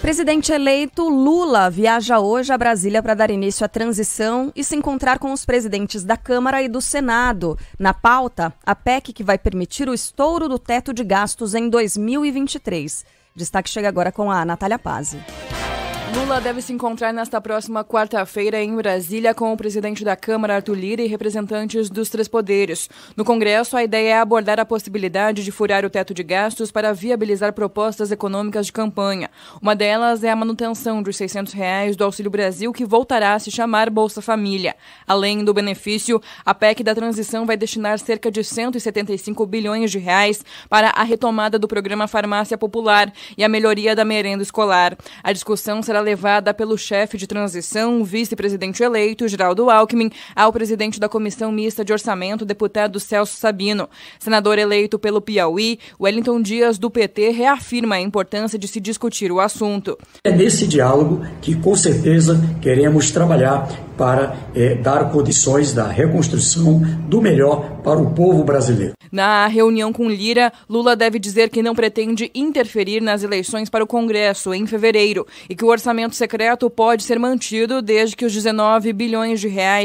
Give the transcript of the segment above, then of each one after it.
Presidente eleito Lula viaja hoje a Brasília para dar início à transição e se encontrar com os presidentes da Câmara e do Senado. Na pauta, a PEC que vai permitir o estouro do teto de gastos em 2023. Destaque chega agora com a Natália Pazzi. Lula deve se encontrar nesta próxima quarta-feira em Brasília com o presidente da Câmara, Arthur Lira, e representantes dos três poderes. No Congresso, a ideia é abordar a possibilidade de furar o teto de gastos para viabilizar propostas econômicas de campanha. Uma delas é a manutenção dos R$600 do Auxílio Brasil, que voltará a se chamar Bolsa Família. Além do benefício, a PEC da transição vai destinar cerca de R$175 bilhões para a retomada do programa Farmácia Popular e a melhoria da merenda escolar. A discussão será levada pelo chefe de transição, vice-presidente eleito, Geraldo Alckmin, ao presidente da Comissão Mista de Orçamento, deputado Celso Sabino. Senador eleito pelo Piauí, Wellington Dias, do PT, reafirma a importância de se discutir o assunto. É nesse diálogo que, com certeza, queremos trabalhar para dar condições da reconstrução do melhor para o povo brasileiro. Na reunião com Lira, Lula deve dizer que não pretende interferir nas eleições para o Congresso em fevereiro e que o orçamento secreto pode ser mantido desde que os R$19 bilhões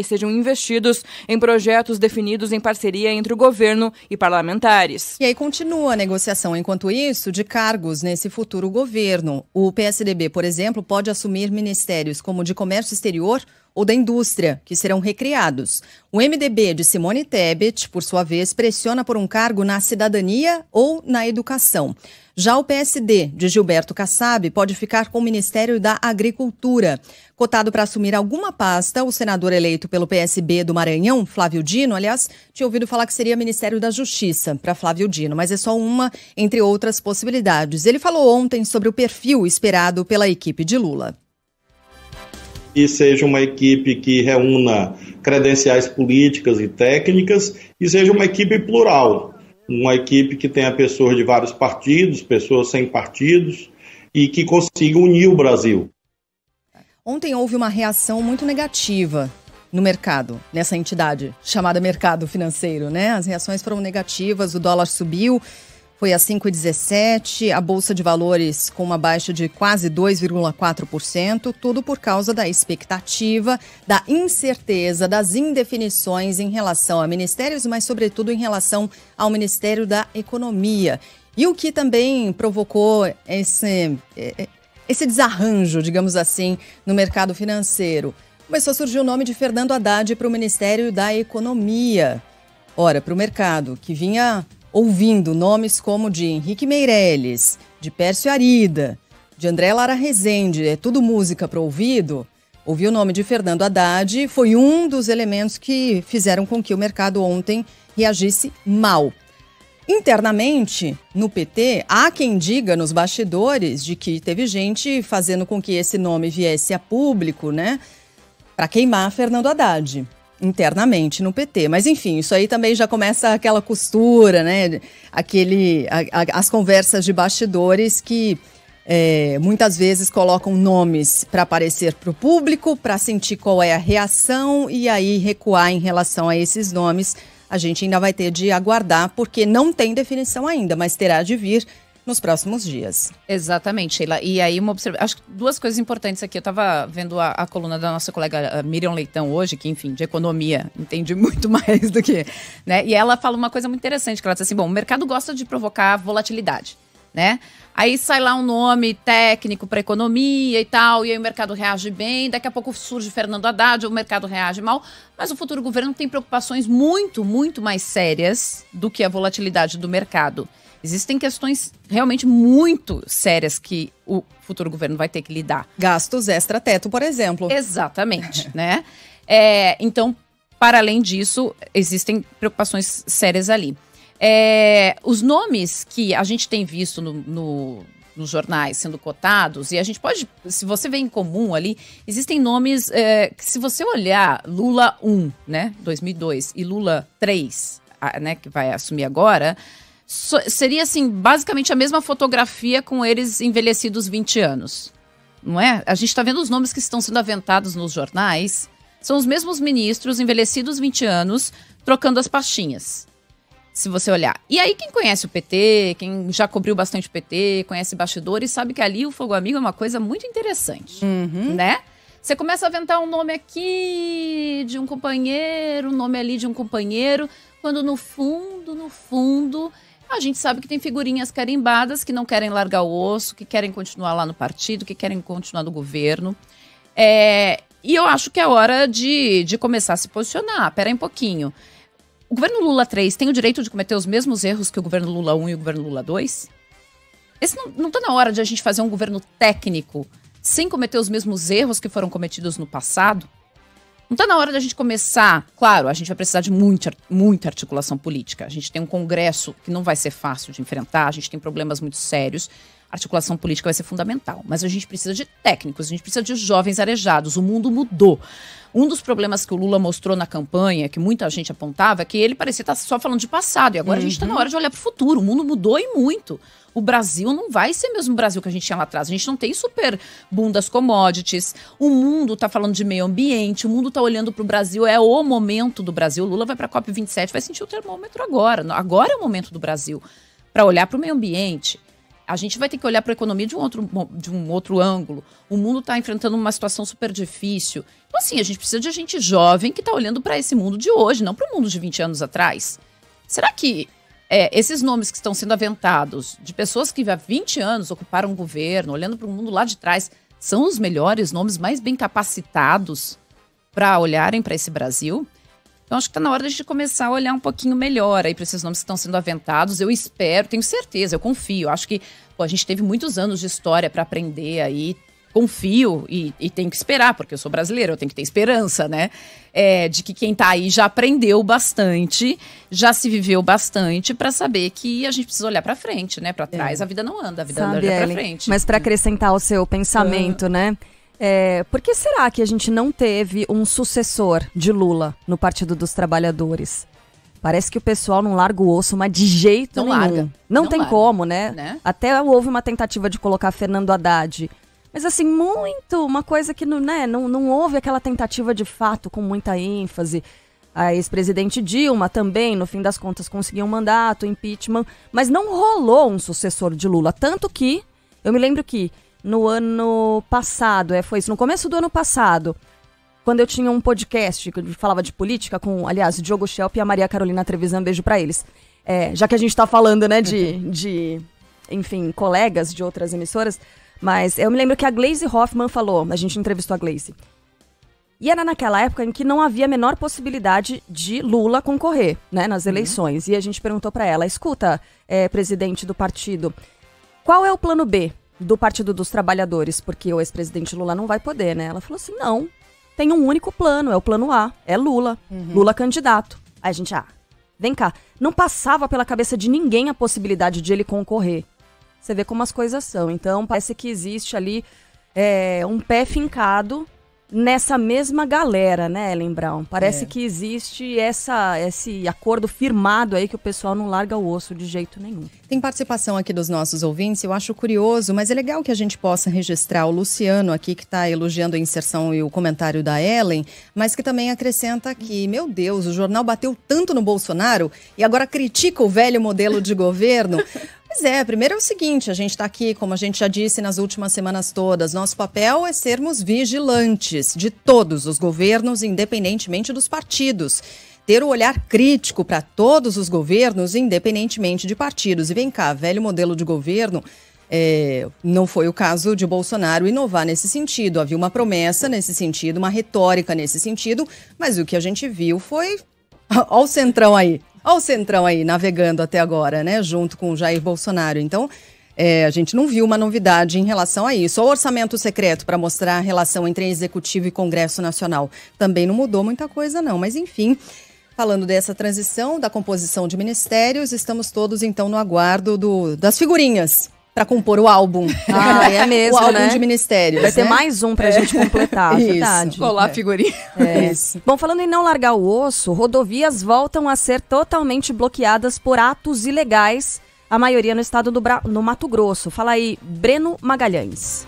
sejam investidos em projetos definidos em parceria entre o governo e parlamentares. E aí continua a negociação, enquanto isso, de cargos nesse futuro governo. O PSDB, por exemplo, pode assumir ministérios como de comércio exterior ou da indústria, que serão recriados. O MDB de Simone Tebet, por sua vez, pressiona por um cargo na cidadania ou na educação. Já o PSD de Gilberto Kassab pode ficar com o Ministério da Agricultura. Cotado para assumir alguma pasta, o senador eleito pelo PSB do Maranhão, Flávio Dino, aliás, tinha ouvido falar que seria Ministério da Justiça para Flávio Dino, mas é só uma entre outras possibilidades. Ele falou ontem sobre o perfil esperado pela equipe de Lula. E seja uma equipe que reúna credenciais políticas e técnicas e seja uma equipe plural, uma equipe que tenha pessoas de vários partidos, pessoas sem partidos e que consiga unir o Brasil. Ontem houve uma reação muito negativa no mercado, nessa entidade chamada mercado financeiro, né? As reações foram negativas, o dólar subiu, foi a 5,17, a Bolsa de Valores com uma baixa de quase 2,4%, tudo por causa da expectativa, da incerteza, das indefinições em relação a ministérios, mas sobretudo em relação ao Ministério da Economia. E o que também provocou esse desarranjo, digamos assim, no mercado financeiro. Começou a surgir o nome de Fernando Haddad para o Ministério da Economia. Ora, para o mercado, que vinha ouvindo nomes como de Henrique Meirelles, de Pércio Arida, de André Lara Rezende, é tudo música para o ouvido, ouvir o nome de Fernando Haddad foi um dos elementos que fizeram com que o mercado ontem reagisse mal. Internamente, no PT, há quem diga nos bastidores de que teve gente fazendo com que esse nome viesse a público, né, para queimar Fernando Haddad. Internamente no PT, mas enfim, isso aí também já começa aquela costura, né? As conversas de bastidores que muitas vezes colocam nomes para aparecer para o público, para sentir qual é a reação e aí recuar em relação a esses nomes. A gente ainda vai ter de aguardar, porque não tem definição ainda, mas terá de vir nos próximos dias. Exatamente, Sheila. E aí, acho que duas coisas importantes aqui. Eu estava vendo a coluna da nossa colega Miriam Leitão hoje, que, enfim, de economia, entende muito mais do que, né? E ela fala uma coisa muito interessante, que ela diz assim, bom, o mercado gosta de provocar volatilidade, né? Aí sai lá um nome técnico para economia e tal, e aí o mercado reage bem, daqui a pouco surge Fernando Haddad, o mercado reage mal, mas o futuro governo tem preocupações muito, muito mais sérias do que a volatilidade do mercado. Existem questões realmente muito sérias que o futuro governo vai ter que lidar. Gastos extra-teto, por exemplo. Exatamente, né? Então, para além disso, existem preocupações sérias ali. Os nomes que a gente tem visto nos jornais sendo cotados, e a gente pode, se você vê em comum ali, existem nomes que, se você olhar Lula 1, né, 2002, e Lula 3, né, que vai assumir agora, seria, assim, basicamente a mesma fotografia com eles envelhecidos 20 anos, não é? A gente está vendo os nomes que estão sendo aventados nos jornais, são os mesmos ministros envelhecidos 20 anos, trocando as pastinhas. se você olhar. E aí quem conhece o PT, quem já cobriu bastante o PT, conhece bastidores, sabe que ali o Fogo Amigo é uma coisa muito interessante, né? Você começa a aventar um nome aqui de um companheiro, um nome ali de um companheiro, quando no fundo, a gente sabe que tem figurinhas carimbadas que não querem largar o osso, que querem continuar lá no partido, que querem continuar no governo. E eu acho que é hora de começar a se posicionar. Pera aí um pouquinho. O governo Lula 3 tem o direito de cometer os mesmos erros que o governo Lula 1 e o governo Lula 2? Esse não tá na hora de a gente fazer um governo técnico sem cometer os mesmos erros que foram cometidos no passado? Não tá na hora de a gente começar... Claro, a gente vai precisar de muita articulação política. A gente tem um Congresso que não vai ser fácil de enfrentar, a gente tem problemas muito sérios. A articulação política vai ser fundamental. Mas a gente precisa de técnicos, a gente precisa de jovens arejados. O mundo mudou. Um dos problemas que o Lula mostrou na campanha, que muita gente apontava, é que ele parecia estar só falando de passado. E agora a gente está na hora de olhar para o futuro. O mundo mudou e muito. O Brasil não vai ser mesmo o Brasil que a gente tinha lá atrás. A gente não tem super boom das commodities. O mundo está falando de meio ambiente. O mundo está olhando para o Brasil. É o momento do Brasil. O Lula vai para a COP27, vai sentir o termômetro agora. Agora é o momento do Brasil para olhar para o meio ambiente. A gente vai ter que olhar para a economia de um outro ângulo. O mundo está enfrentando uma situação super difícil. Então, assim, a gente precisa de gente jovem que está olhando para esse mundo de hoje, não para o mundo de 20 anos atrás. Será que esses nomes que estão sendo aventados, de pessoas que há 20 anos ocuparam o governo, olhando para o mundo lá de trás, são os melhores nomes, mais bem capacitados para olharem para esse Brasil? Então, acho que está na hora de a gente começar a olhar um pouquinho melhor aí para esses nomes que estão sendo aventados. Eu espero, tenho certeza, eu confio. Acho que a gente teve muitos anos de história para aprender aí. Confio e tenho que esperar, porque eu sou brasileira, eu tenho que ter esperança, né? De que quem está aí já aprendeu bastante, já se viveu bastante para saber que a gente precisa olhar para frente, né? Para trás a vida não anda, a vida anda para frente. Mas para acrescentar o seu pensamento, né? Por que será que a gente não teve um sucessor de Lula no Partido dos Trabalhadores? Parece que o pessoal não larga o osso, mas de jeito nenhum. Larga. Não tem larga. Como, né? Até houve uma tentativa de colocar Fernando Haddad. Mas assim, uma coisa que não houve aquela tentativa de fato com muita ênfase. A ex-presidente Dilma também, no fim das contas, conseguiu um mandato, impeachment. Mas não rolou um sucessor de Lula. Tanto que, eu me lembro que no ano passado, foi isso, no começo do ano passado, quando eu tinha um podcast que falava de política com, aliás, o Diogo Schelp e a Maria Carolina Trevisan, beijo pra eles. Já que a gente tá falando, né, enfim, colegas de outras emissoras, mas eu me lembro que a Gleisi Hoffmann falou, a gente entrevistou a Gleisi, e era naquela época em que não havia a menor possibilidade de Lula concorrer, né, nas eleições, e a gente perguntou pra ela, escuta, presidente do partido, qual é o plano B do Partido dos Trabalhadores? Porque o ex-presidente Lula não vai poder, né? Ela falou assim, não, tem um único plano, é o plano A, é Lula, Lula candidato. Aí a gente, vem cá, não passava pela cabeça de ninguém a possibilidade de ele concorrer. Você vê como as coisas são. Então, parece que existe ali um pé fincado nessa mesma galera, né, Ellen Brown? Parece que existe esse acordo firmado aí que o pessoal não larga o osso de jeito nenhum. Tem participação aqui dos nossos ouvintes, eu acho curioso, mas é legal que a gente possa registrar o Luciano aqui, que está elogiando a inserção e o comentário da Ellen, mas que também acrescenta aqui, meu Deus, o jornal bateu tanto no Bolsonaro e agora critica o velho modelo de governo. Pois primeiro é o seguinte, a gente está aqui, como a gente já disse nas últimas semanas todas, nosso papel é sermos vigilantes de todos os governos, independentemente dos partidos. Ter o olhar crítico para todos os governos, independentemente de partidos. E vem cá, velho modelo de governo, não foi o caso de Bolsonaro inovar nesse sentido. Havia uma promessa nesse sentido, uma retórica nesse sentido, mas o que a gente viu foi... Olha o Centrão aí. Olha o Centrão aí navegando até agora, né? Junto com o Jair Bolsonaro. Então, a gente não viu uma novidade em relação a isso. O orçamento secreto para mostrar a relação entre Executivo e Congresso Nacional também não mudou muita coisa, não. Mas, enfim, falando dessa transição, da composição de ministérios, estamos todos, então, no aguardo das figurinhas para compor o álbum. É mesmo, o álbum né? de ministérios. Vai ter mais um pra gente completar, verdade. Colar a figurinha. Isso. Bom, falando em não largar o osso, rodovias voltam a ser totalmente bloqueadas por atos ilegais, a maioria no estado no Mato Grosso. Fala aí, Breno Magalhães.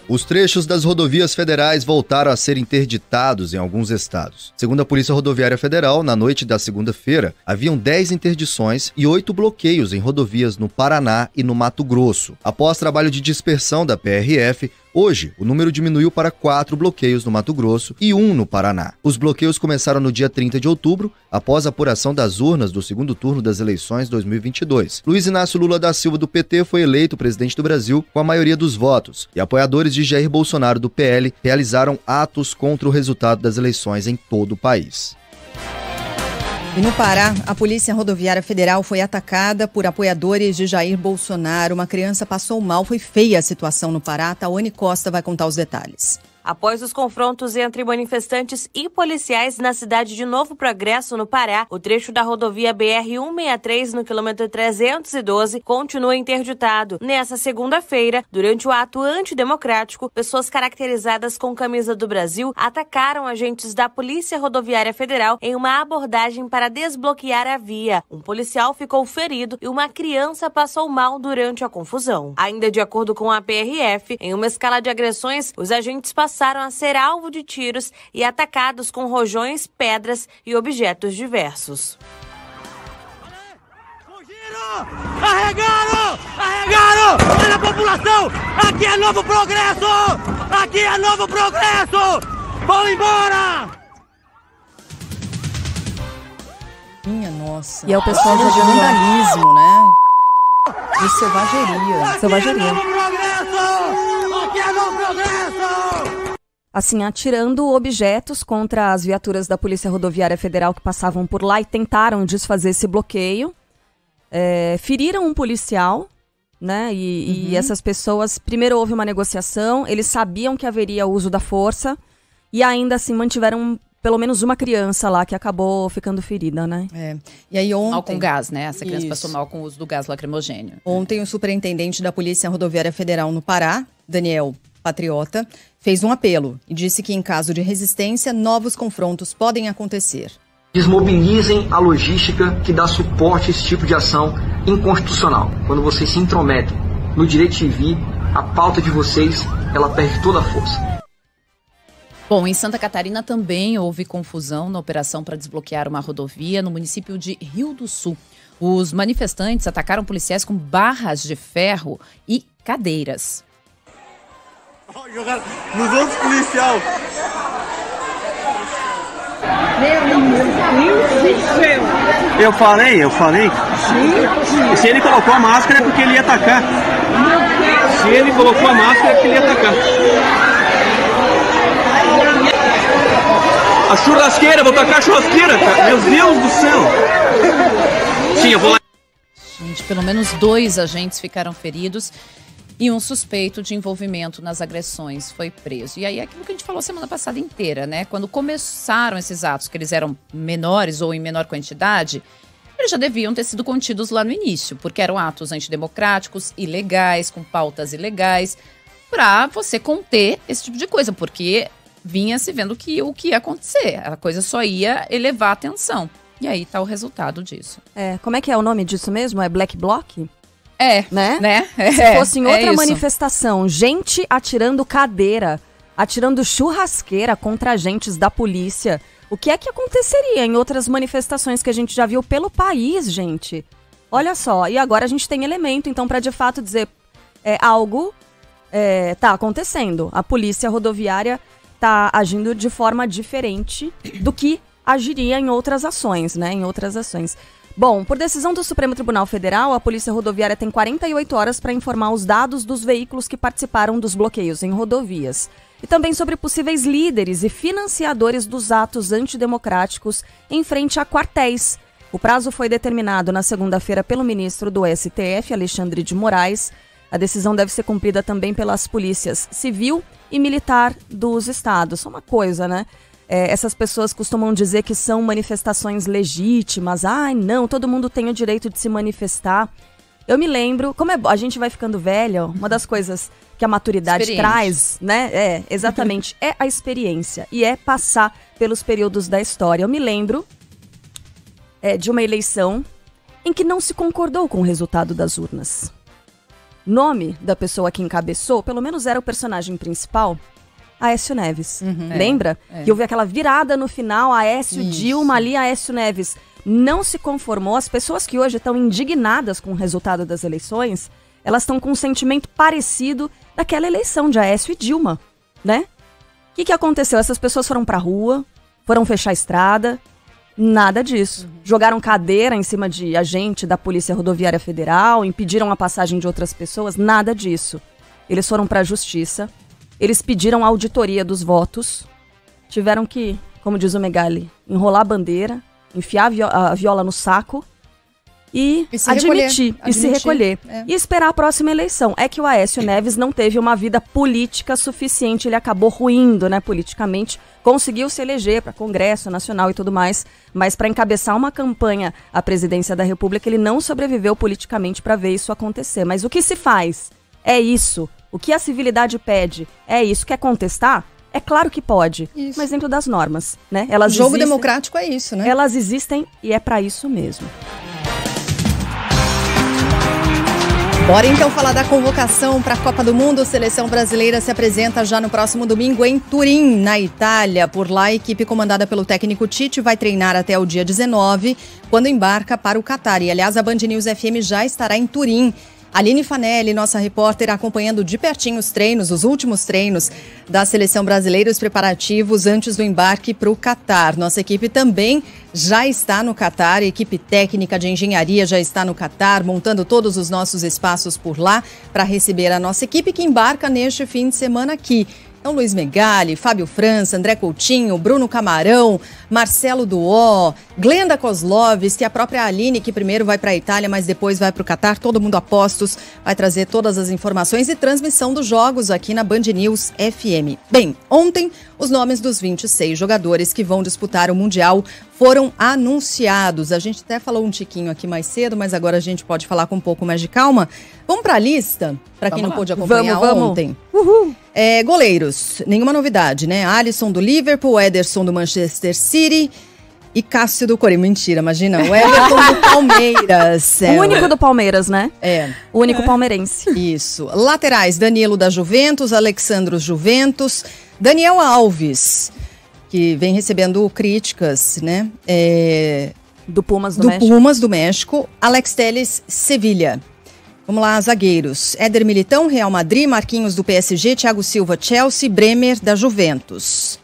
Os trechos das rodovias federais voltaram a ser interditados em alguns estados. Segundo a Polícia Rodoviária Federal, na noite da segunda-feira, haviam 10 interdições e 8 bloqueios em rodovias no Paraná e no Mato Grosso. Após trabalho de dispersão da PRF, hoje, o número diminuiu para 4 bloqueios no Mato Grosso e 1 no Paraná. Os bloqueios começaram no dia 30 de outubro, após a apuração das urnas do segundo turno das eleições 2022. Luiz Inácio Lula da Silva, do PT, foi eleito presidente do Brasil com a maioria dos votos, e apoiadores de Jair Bolsonaro, do PL, realizaram atos contra o resultado das eleições em todo o país. E no Pará, a Polícia Rodoviária Federal foi atacada por apoiadores de Jair Bolsonaro. Uma criança passou mal, foi feia a situação no Pará. Tawane Costa vai contar os detalhes. Após os confrontos entre manifestantes e policiais na cidade de Novo Progresso, no Pará, o trecho da rodovia BR-163, no quilômetro 312, continua interditado. Nessa segunda-feira, durante o ato antidemocrático, pessoas caracterizadas com camisa do Brasil atacaram agentes da Polícia Rodoviária Federal em uma abordagem para desbloquear a via. Um policial ficou ferido e uma criança passou mal durante a confusão. Ainda de acordo com a PRF, em uma escala de agressões, os agentes passaram a ser alvo de tiros e atacados com rojões, pedras e objetos diversos. Fugiram! Arregaram! Arregaram! Olha a população! Aqui é Novo Progresso! Aqui é Novo Progresso! Vão embora! Minha nossa. E é o pessoal de vandalismo, né? De selvageria. Selvageria. Novo Progresso! Aqui é Novo Progresso! Assim, atirando objetos contra as viaturas da Polícia Rodoviária Federal que passavam por lá e tentaram desfazer esse bloqueio. Feriram um policial, né? E essas pessoas, primeiro houve uma negociação, eles sabiam que haveria uso da força e ainda assim mantiveram pelo menos uma criança lá que acabou ficando ferida, né? E aí ontem... Mal com gás, né? Essa criança passou mal com o uso do gás lacrimogêneo. Ontem o superintendente da Polícia Rodoviária Federal no Pará, Daniel Patriota, fez um apelo e disse que em caso de resistência, novos confrontos podem acontecer. Desmobilizem a logística que dá suporte a esse tipo de ação inconstitucional. Quando vocês se intrometem no direito de vir, a pauta de vocês, ela perde toda a força. Bom, em Santa Catarina também houve confusão na operação para desbloquear uma rodovia no município de Rio do Sul. Os manifestantes atacaram policiais com barras de ferro e cadeiras. Jogaram nos outros policiais. Eu falei. Se ele colocou a máscara é porque ele ia atacar. Se ele colocou a máscara é porque ele ia atacar. A churrasqueira, vou tacar a churrasqueira, cara. Meu Deus do céu. Sim, eu vou lá. Gente, pelo menos 2 agentes ficaram feridos e um suspeito de envolvimento nas agressões foi preso. E aí é aquilo que a gente falou semana passada inteira, né? Quando começaram esses atos, que eles eram menores ou em menor quantidade, eles já deviam ter sido contidos lá no início, porque eram atos antidemocráticos, ilegais, com pautas ilegais, para você conter esse tipo de coisa, porque vinha se vendo que o que ia acontecer, a coisa só ia elevar a tensão. E aí tá o resultado disso. Como é que é o nome disso mesmo? É Black Bloc? Né? Se fosse em outra manifestação, gente atirando cadeira, atirando churrasqueira contra agentes da polícia, o que é que aconteceria em outras manifestações que a gente já viu pelo país, gente? Olha só, e agora a gente tem elemento, então, para de fato dizer algo tá acontecendo. A polícia rodoviária tá agindo de forma diferente do que agiria em outras ações, né? Em outras ações. Bom, por decisão do Supremo Tribunal Federal, a Polícia Rodoviária tem 48 horas para informar os dados dos veículos que participaram dos bloqueios em rodovias. E também sobre possíveis líderes e financiadores dos atos antidemocráticos em frente a quartéis. O prazo foi determinado na segunda-feira pelo ministro do STF, Alexandre de Moraes. A decisão deve ser cumprida também pelas polícias civil e militar dos estados. Só uma coisa, né? Essas pessoas costumam dizer que são manifestações legítimas. Ai, não, todo mundo tem o direito de se manifestar. Eu me lembro, como a gente vai ficando velha, uma das coisas que a maturidade traz, né? Exatamente, é a experiência e é passar pelos períodos da história. Eu me lembro de uma eleição em que não se concordou com o resultado das urnas. nome da pessoa que encabeçou, pelo menos era o personagem principal, Aécio Neves. Lembra? Que houve aquela virada no final, Aécio, Dilma ali, Aécio Neves. Não se conformou. As pessoas que hoje estão indignadas com o resultado das eleições, elas estão com um sentimento parecido daquela eleição de Aécio e Dilma, né? O que aconteceu? Essas pessoas foram pra rua, foram fechar a estrada, nada disso. Jogaram cadeira em cima de agente da Polícia Rodoviária Federal, impediram a passagem de outras pessoas, nada disso. Eles foram pra justiça, eles pediram a auditoria dos votos, tiveram que, como diz o Megali, enrolar a bandeira, enfiar a viola no saco e admitir e se recolher. E esperar a próxima eleição. É que o Aécio Neves não teve uma vida política suficiente, ele acabou ruindo, né, politicamente, conseguiu se eleger para Congresso Nacional e tudo mais, mas para encabeçar uma campanha à presidência da República, ele não sobreviveu politicamente para ver isso acontecer. Mas o que se faz é isso. O que a civilidade pede é isso. Quer contestar? É claro que pode, mas dentro das normas, né? O jogo democrático é isso, né? Elas existem e é para isso mesmo. Bora então falar da convocação para a Copa do Mundo. A seleção brasileira se apresenta já no próximo domingo em Turim, na Itália. Por lá, a equipe comandada pelo técnico Tite vai treinar até o dia 19, quando embarca para o Catar. E, aliás, a Band News FM já estará em Turim. Aline Fanelli, nossa repórter, acompanhando de pertinho os treinos, os últimos treinos da seleção brasileira, os preparativos antes do embarque para o Catar. Nossa equipe também já está no Catar, a equipe técnica de engenharia já está no Catar, montando todos os nossos espaços por lá para receber a nossa equipe que embarca neste fim de semana aqui. Então, Luiz Megali, Fábio França, André Coutinho, Bruno Camarão, Marcelo Duó, Glenda Kozlovski, a própria Aline, que primeiro vai para a Itália, mas depois vai para o Catar. Todo mundo a postos, vai trazer todas as informações e transmissão dos jogos aqui na Band News FM. Bem, ontem os nomes dos 26 jogadores que vão disputar o Mundial foram anunciados. A gente até falou um tiquinho aqui mais cedo, mas agora a gente pode falar com um pouco mais de calma. Vamos para a lista, para quem não pôde acompanhar ontem. Uhul. Goleiros, nenhuma novidade, né? Alisson do Liverpool, Ederson do Manchester City e Cássio do Corinthians. Mentira, imagina. O Everton do Palmeiras. O único do Palmeiras, né? O único palmeirense. Isso. Laterais, Danilo da Juventus, Alexandros Juventus, Daniel Alves, que vem recebendo críticas, né? Do Pumas do México. Pumas do México. Alex Telles, Sevilha. Vamos lá, zagueiros. Éder Militão, Real Madrid, Marquinhos do PSG, Thiago Silva, Chelsea, Bremer da Juventus.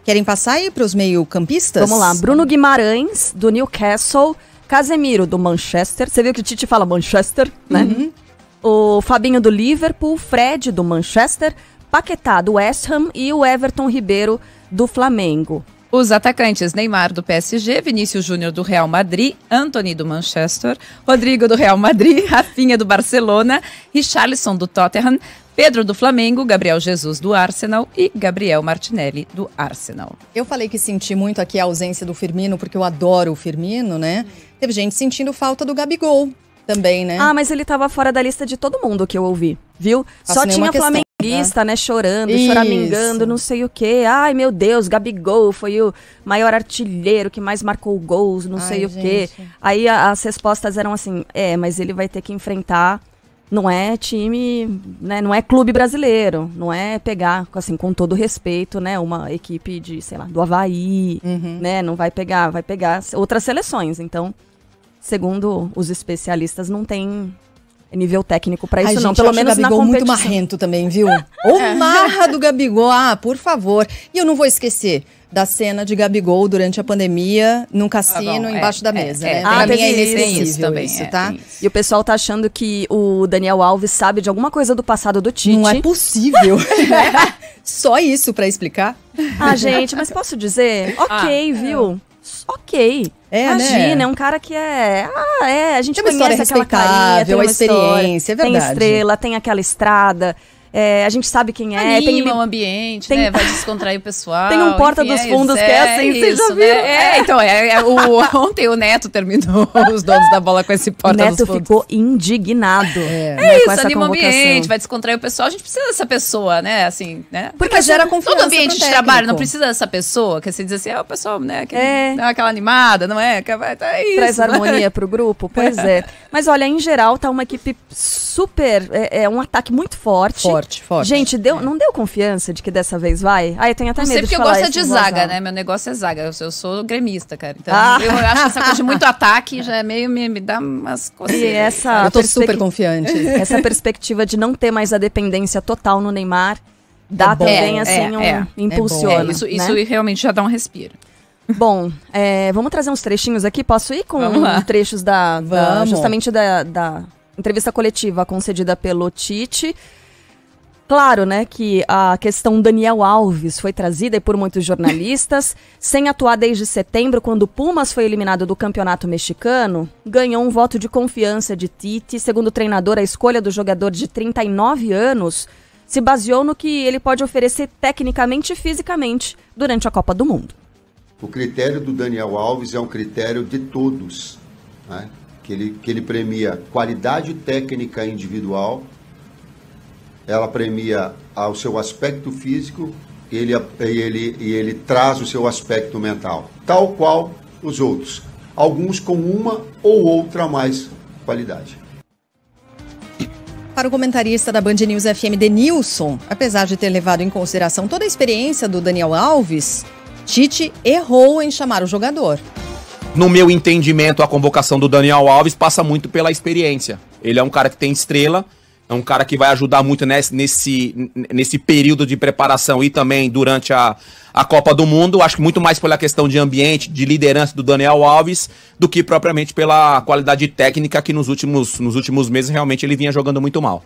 Querem passar aí para os meio-campistas? Vamos lá, Bruno Guimarães, do Newcastle, Casemiro, do Manchester. Você viu que o Tite fala Manchester, né? O Fabinho do Liverpool, Fred do Manchester, Paquetá do West Ham e o Everton Ribeiro do Flamengo. Os atacantes Neymar do PSG, Vinícius Júnior do Real Madrid, Antony do Manchester, Rodrigo do Real Madrid, Rafinha do Barcelona, Richarlison do Tottenham, Pedro do Flamengo, Gabriel Jesus do Arsenal e Gabriel Martinelli do Arsenal. Eu falei que senti muito aqui a ausência do Firmino, porque eu adoro o Firmino, né? Teve gente sentindo falta do Gabigol também, né? Ah, mas ele tava fora da lista de todo mundo que eu ouvi, viu? Só tinha flamenguista, né, chorando, choramingando, não sei o quê. Ai, meu Deus, Gabigol foi o maior artilheiro que mais marcou gols, não sei o quê. Aí as respostas eram assim, mas ele vai ter que enfrentar, não é time, né, não é clube brasileiro, não é pegar, assim, com todo respeito, né, uma equipe de, sei lá, do Avaí, né, não vai pegar outras seleções. Então, segundo os especialistas, não tem nível técnico pra isso, não. Pelo menos na competição. O Gabigol muito marrento também, viu? Ô marra do Gabigol, por favor. E eu não vou esquecer da cena de Gabigol durante a pandemia, num cassino, embaixo da mesa, né? Pra mim é inesquecível também, isso, tá? E o pessoal tá achando que o Daniel Alves sabe de alguma coisa do passado do Tite. Não é possível. Só isso pra explicar? Gente, mas posso dizer? Ok, viu? Ok. Imagina, é um cara que a gente tem uma conhece aquela carinha, tem uma experiência, é verdade. Tem estrela, tem aquela estrada. a gente sabe quem é. Anima o ambiente, né? Vai descontrair o pessoal. Tem um Porta dos Fundos que é assim, vocês já viram? Né? Ontem o Neto terminou os donos da bola com esse Porta dos Fundos. O Neto ficou indignado. Isso, anima o ambiente, vai descontrair o pessoal. A gente precisa dessa pessoa, né? Assim, né? Porque gera confiança. Todo ambiente de trabalho não precisa dessa pessoa, que você diz assim, o pessoal, né? Que dá aquela animada, não é? Isso, traz harmonia pro grupo, pois é. Mas olha, em geral, tá uma equipe super, um ataque muito forte. Forte. Gente, não deu confiança de que dessa vez vai? Eu tenho até medo de falar. Não sei, porque eu gosto de zaga, né? Meu negócio é zaga. Eu sou gremista, cara. Então, eu acho essa coisa de muito ataque já é meio me dá umas coisas. Eu tô super confiante. Essa perspectiva de não ter mais a dependência total no Neymar dá também, impulsiona. Isso realmente já dá um respiro. Bom, vamos trazer uns trechinhos aqui. Posso ir com trechos justamente da entrevista coletiva concedida pelo Tite? Claro, né, que a questão Daniel Alves foi trazida por muitos jornalistas. Sem atuar desde setembro, quando o Pumas foi eliminado do Campeonato Mexicano, ganhou um voto de confiança de Tite. Segundo o treinador, a escolha do jogador de 39 anos se baseou no que ele pode oferecer tecnicamente e fisicamente durante a Copa do Mundo. O critério do Daniel Alves é um critério de todos, né? que ele premia qualidade técnica individual, ela premia ao seu aspecto físico e ele traz o seu aspecto mental, tal qual os outros, alguns com uma ou outra mais qualidade. Para o comentarista da Band News FM, Denilson, apesar de ter levado em consideração toda a experiência do Daniel Alves, Tite errou em chamar o jogador. No meu entendimento, a convocação do Daniel Alves passa muito pela experiência. Ele é um cara que tem estrela, é um cara que vai ajudar muito nesse período de preparação e também durante a Copa do Mundo. Acho que muito mais pela questão de ambiente, de liderança do Daniel Alves, do que propriamente pela qualidade técnica que nos últimos meses realmente ele vinha jogando muito mal.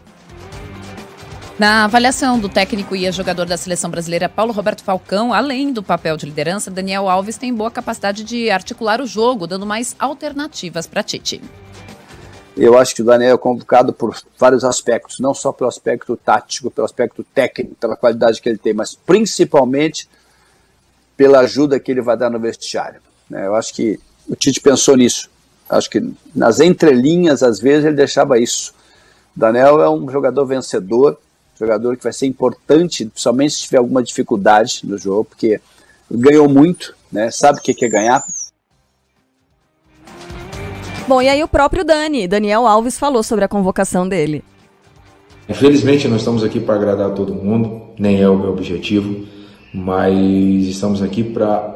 Na avaliação do técnico e jogador da seleção brasileira Paulo Roberto Falcão, além do papel de liderança, Daniel Alves tem boa capacidade de articular o jogo, dando mais alternativas para Tite. Eu acho que o Daniel é convocado por vários aspectos, não só pelo aspecto tático, pelo aspecto técnico, pela qualidade que ele tem, mas principalmente pela ajuda que ele vai dar no vestiário. Eu acho que o Tite pensou nisso. Acho que nas entrelinhas, às vezes, ele deixava isso. O Daniel é um jogador vencedor, jogador que vai ser importante, somente se tiver alguma dificuldade no jogo, porque ganhou muito, né? Sabe o que é ganhar. Bom, e aí o próprio Daniel Alves falou sobre a convocação dele. Infelizmente não estamos aqui para agradar todo mundo, nem é o meu objetivo, mas estamos aqui para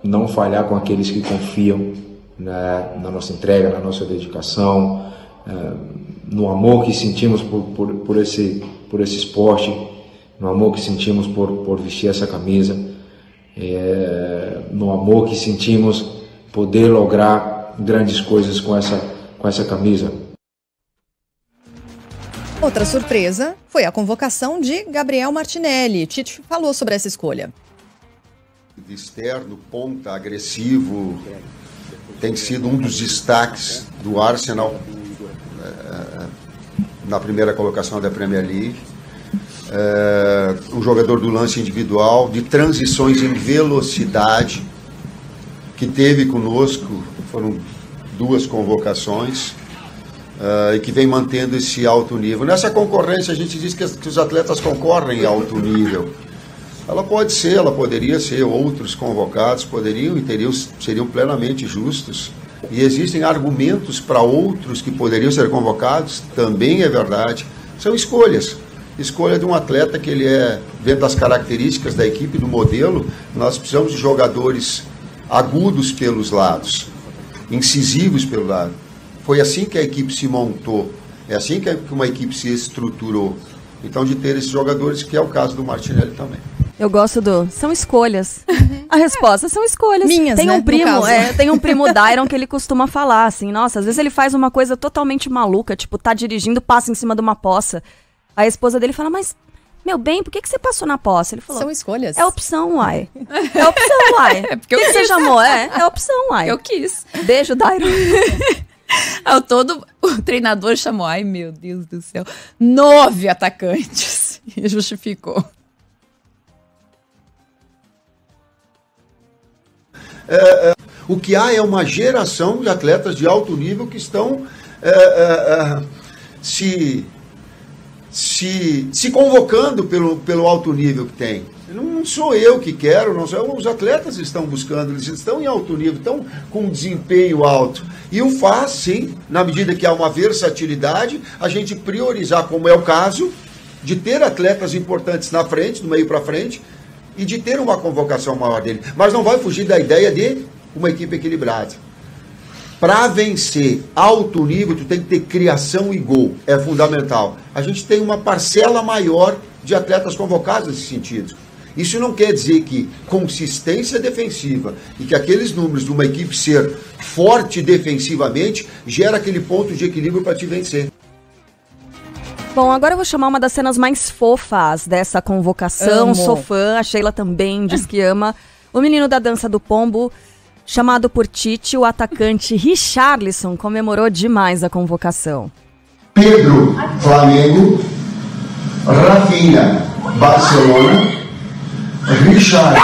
não falhar com aqueles que confiam, né, na nossa entrega, na nossa dedicação, no amor que sentimos por esse esporte, no amor que sentimos por vestir essa camisa, no amor que sentimos poder lograr grandes coisas com essa camisa. Outra surpresa foi a convocação de Gabriel Martinelli. Tite falou sobre essa escolha. De externo, ponta, agressivo, tem sido um dos destaques do Arsenal na primeira colocação da Premier League. Um jogador do lance individual, de transições em velocidade, que teve conosco, foram 2 convocações, e que vem mantendo esse alto nível. Nessa concorrência, a gente diz que os atletas concorrem em alto nível. Ela poderia ser, outros convocados poderiam e seriam plenamente justos. E existem argumentos para outros que poderiam ser convocados, também é verdade. São escolhas. Escolha de um atleta que ele dentro das características da equipe, do modelo, nós precisamos de jogadores agudos pelos lados, incisivos pelo lado. Foi assim que a equipe se montou, é assim que uma equipe se estruturou. Então, de ter esses jogadores, que é o caso do Martinelli também. Eu gosto são escolhas. A resposta são escolhas. Minhas, tem um primo, tem um primo Dairon que ele costuma falar assim, nossa, às vezes ele faz uma coisa totalmente maluca, tipo, tá dirigindo, passa em cima de uma poça. A esposa dele fala, mas, meu bem, por que você passou na poça? Ele falou, são escolhas. É opção, uai. É opção, uai. É porque o que você chamou? É opção, uai. Eu quis. Beijo, Dairon. O treinador chamou, ai meu Deus do céu, 9 atacantes. E justificou. O que há é uma geração de atletas de alto nível que estão se convocando pelo alto nível que tem. Não sou eu que quero, não sou eu, os atletas estão buscando, eles estão em alto nível, estão com um desempenho alto. E o faz, sim, na medida que há uma versatilidade, a gente priorizar, como é o caso, de ter atletas importantes na frente, do meio para frente, e de ter uma convocação maior dele. Mas não vai fugir da ideia de uma equipe equilibrada. Para vencer alto nível, tu tem que ter criação e gol. É fundamental. A gente tem uma parcela maior de atletas convocados nesse sentido. Isso não quer dizer que consistência defensiva e que aqueles números de uma equipe ser forte defensivamente gera aquele ponto de equilíbrio para te vencer. Bom, agora eu vou chamar uma das cenas mais fofas dessa convocação. Amo. Sou fã, a Sheila também diz que ama. O menino da dança do pombo, chamado por Tite, o atacante Richarlison, comemorou demais a convocação. Pedro, Flamengo. Rafinha, Barcelona. Richard.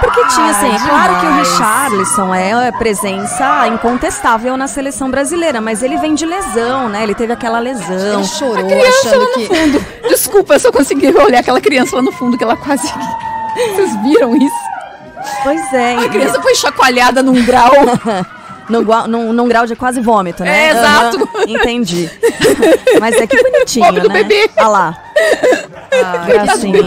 Porque tinha, assim, é claro que o Richarlison é presença incontestável na seleção brasileira, mas ele vem de lesão, né? Ele teve aquela lesão. Ele chorou achando achando que... fundo. Desculpa, eu só consegui olhar aquela criança lá no fundo, que ela quase... Vocês viram isso? Pois é. A criança foi chacoalhada num grau... Num grau de quase vômito, né? É, exato. Entendi. Mas é que bonitinho, Pobre do né? bebê. Olha lá. Gracinha.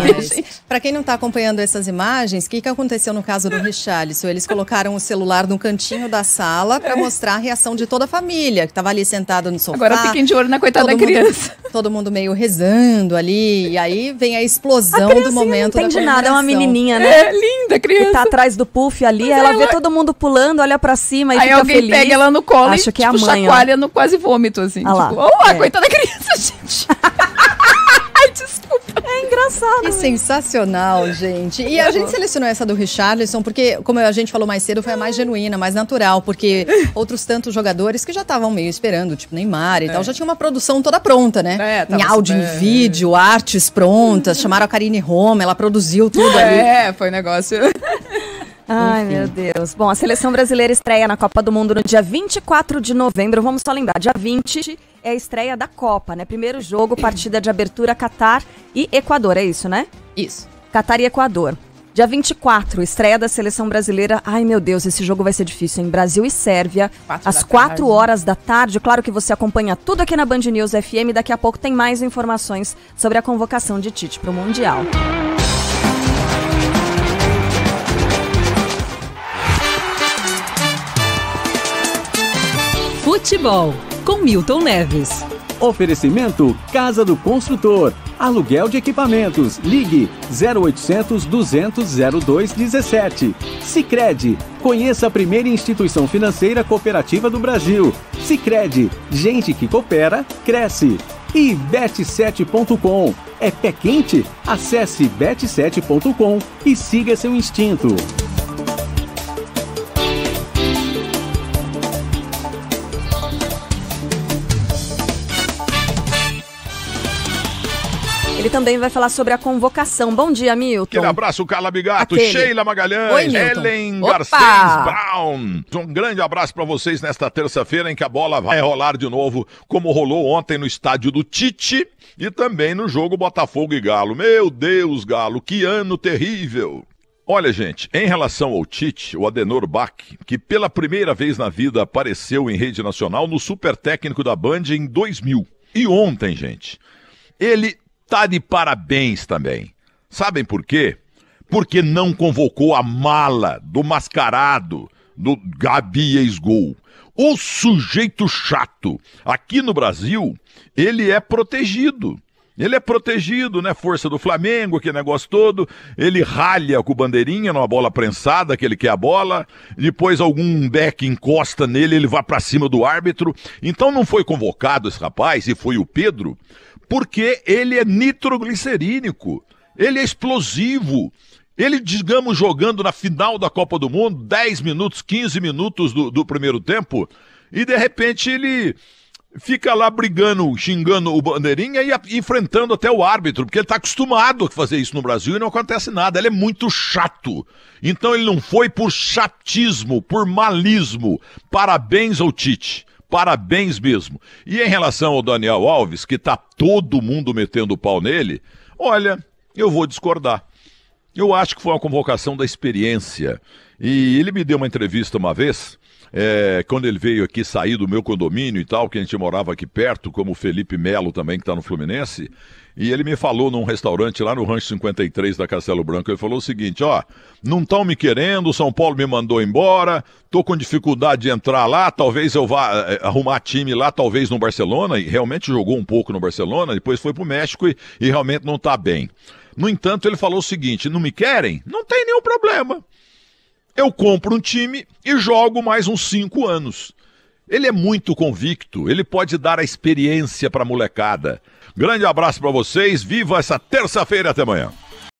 Para quem não está acompanhando essas imagens, o que aconteceu no caso do Richarlison? Eles colocaram o celular no cantinho da sala para mostrar a reação de toda a família, que estava ali sentada no sofá. Agora fiquem de olho na coitada da criança. Todo mundo meio rezando ali, e aí vem a explosão do momento da não entende nada, é uma menininha, né? É linda a criança. Que tá atrás do puff ali, Mas ela ela- vê todo mundo pulando, olha pra cima e Aí fica alguém feliz. pega ela no colo Acho e que é a tipo, mãe, ó. chacoalha no quase vômito, assim. Ah lá, Tipo, coitada da criança, gente. Ai, desculpa. É engraçado. Que sensacional, gente. E a gente selecionou essa do Richarlison porque, como a gente falou mais cedo, foi a mais genuína, mais natural, porque outros tantos jogadores que já estavam meio esperando, tipo Neymar e tal, já tinha uma produção toda pronta, né? tava Em áudio, em super- vídeo, artes prontas, chamaram a Karine Roma, ela produziu tudo ali. É, foi negócio. Ai, meu Deus. Bom, a seleção brasileira estreia na Copa do Mundo no dia 24 de novembro. Vamos só lembrar, dia 20 é a estreia da Copa, né? Primeiro jogo, partida de abertura, Catar e Equador, é isso, né? Isso. Catar e Equador. Dia 24, estreia da seleção brasileira. Ai, meu Deus, esse jogo vai ser difícil, hein? Brasil e Sérvia, às 4 horas da tarde. Claro que você acompanha tudo aqui na Band News FM. Daqui a pouco tem mais informações sobre a convocação de Tite para o Mundial. Futebol, com Milton Neves. Oferecimento Casa do Construtor. Aluguel de equipamentos. Ligue 0800 200 0217. Sicredi. Conheça a primeira instituição financeira cooperativa do Brasil. Sicredi. Gente que coopera, cresce. E bet7.com. É pé quente? Acesse bet7.com e siga seu instinto. Ele também vai falar sobre a convocação. Bom dia, Milton. Aquele abraço, Carla Bigato, Aquele. Sheila Magalhães, Oi, Milton. Ellen Opa! Garcês Brown. Um grande abraço para vocês nesta terça-feira em que a bola vai rolar de novo, como rolou ontem no estádio do Tite e também no jogo Botafogo e Galo. Meu Deus, Galo, que ano terrível. Olha, gente, em relação ao Tite, o Adenor Bach, que pela primeira vez na vida apareceu em rede nacional no Super Técnico da Band em 2000. E ontem, gente, ele tá de parabéns também. Sabem por quê? Porque não convocou a mala do mascarado do Gabi ex-gol. O sujeito chato. Aqui no Brasil, ele é protegido. Ele é protegido, né? Força do Flamengo, aquele negócio todo. Ele ralha com o bandeirinha numa bola prensada, que ele quer a bola. Depois algum back encosta nele, ele vai pra cima do árbitro. Então não foi convocado esse rapaz, e foi o Pedro, porque ele é nitroglicerínico. Ele é explosivo. Ele, digamos, jogando na final da Copa do Mundo, 10 minutos, 15 minutos do primeiro tempo, e de repente ele fica lá brigando, xingando o bandeirinha e enfrentando até o árbitro, porque ele está acostumado a fazer isso no Brasil e não acontece nada. Ele é muito chato. Então ele não foi por chatismo, por malismo. Parabéns ao Tite. Parabéns mesmo. E em relação ao Daniel Alves, que tá todo mundo metendo o pau nele, olha, eu vou discordar. Eu acho que foi uma convocação da experiência. E ele me deu uma entrevista uma vez, quando ele veio aqui sair do meu condomínio e tal, que a gente morava aqui perto, como o Felipe Melo também, que tá no Fluminense, e ele me falou num restaurante lá no Rancho 53 da Castelo Branco, ele falou o seguinte, ó, não estão me querendo, o São Paulo me mandou embora, tô com dificuldade de entrar lá, talvez eu vá arrumar time lá, talvez no Barcelona, e realmente jogou um pouco no Barcelona, depois foi pro México e realmente não tá bem. No entanto, ele falou o seguinte, não me querem? Não tem nenhum problema. Eu compro um time e jogo mais uns 5 anos. Ele é muito convicto, ele pode dar a experiência pra molecada. Grande abraço pra vocês, viva essa terça-feira, até amanhã.